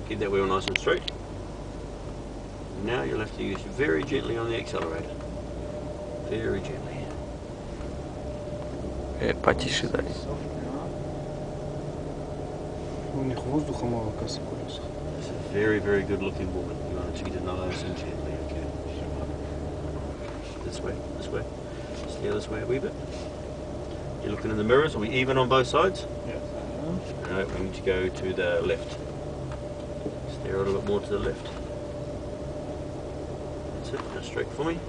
Keep that wheel nice and straight. Now you'll have to use very gently on the accelerator. Very gently. Потише дай. У них воздуха мало, кажется, в колесах. It's a very, very good looking woman. You want to treat her nice and gently, okay? This way, this way. Steer this way a wee bit. You're looking in the mirrors. Are we even on both sides? Yes, I am. No, we need to go to the left. Steer a little bit more to the left. That's it. Now straight for me.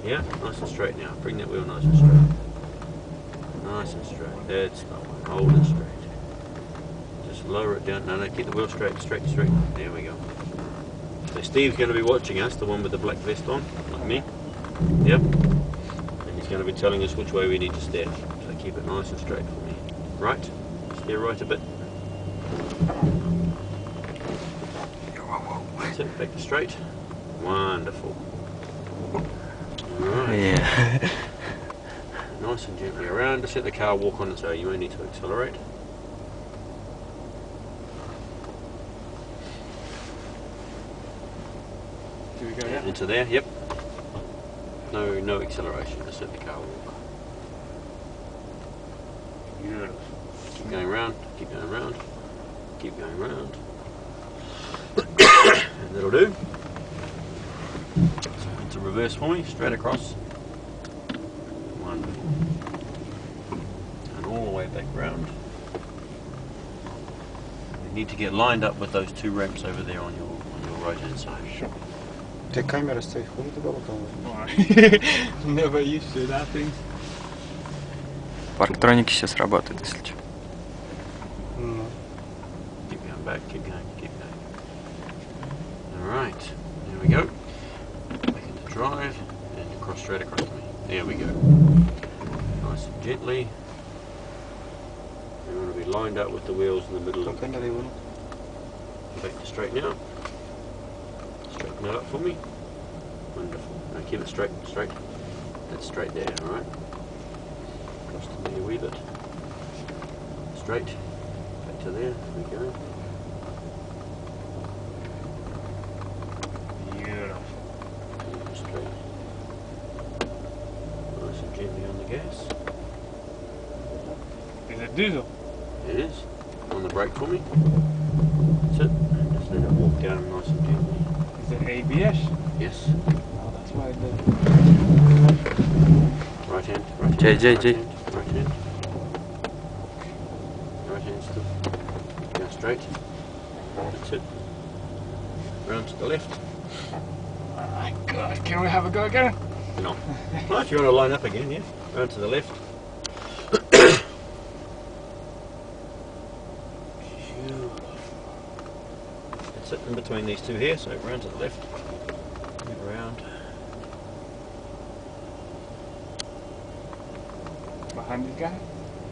Yeah, nice and straight now. Bring that wheel nice and straight. Nice and straight. That's the one. Hold it straight. Just lower it down. No, keep the wheel straight, straight, straight. There we go. So Steve's going to be watching us, the one with the black vest on, like me. Yep. And he's going to be telling us which way we need to steer. So keep it nice and straight for me. Right. Steer right a bit. That's it. Back to straight. Wonderful. Right. Yeah. Nice and gently around. Just let the car walk on its own. You won't need to accelerate. Do we go Into there, yep. No acceleration. Just let the car walk. Beautiful. Keep going round. Keep going round. Keep going round. And that'll do. So into reverse for me, straight across. Wonderful. And all the way back round. You need to get lined up with those two ramps over there on your right hand side. Sure. Те камера стоит, ходит и болото. Never used to that thing. Парктроники сейчас работают, если что. Keep going back, keep going, keep going. Alright, there we go. Back into drive and across, straight across to me. There we go. Nice and gently. We want to be lined up with the wheels in the middle of Canary one. back to straight now. Straighten that up for me. Wonderful. Now keep it straight, straight. That's straight there, alright? Across to me a wee bit. Straight. Back to there. There we go. Beautiful. Keep it straight. Nice and gently on the gas. Is it diesel? It is. On the brake for me. That's it. And just let it walk down nice and gently. Is it ABS? Yes. Oh, that's why it did. Right hand, right hand. Jay, right Jay. hand, right hand. Right hand still. Now straight. That's it. Round to the left. Oh my god, can we have a go again? No. Well, if you want to line up again, yeah. Round to the left. That's it, in between these two here, so round to the left. Move around. Behind this guy?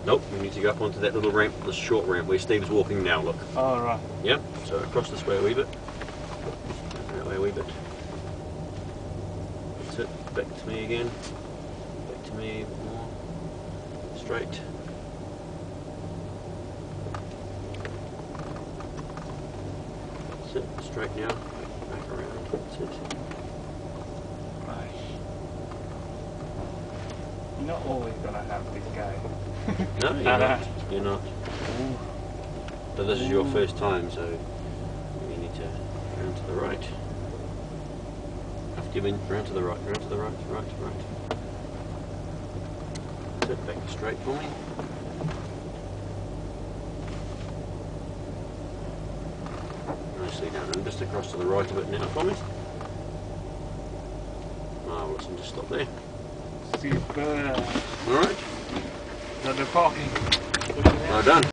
Nope, we need to go up onto that little ramp, the short ramp where Steve's walking now, look. Oh, right. Yep, so across this way a wee bit. That way a wee bit. That's it, back to me again. Back to me a bit more. Straight. That's it, straight now. Back around, that's it. Right. You're not always gonna have this guy. No, you're not. You're not. But this is your first time, so you need to round to the right. After you've been round to the right, round to the right, right, right. That's it, back straight for me. Nicely done. And just across to the right a bit now for me. Marvellous, and just stop there. Super. Alright. Got the parking. Well done.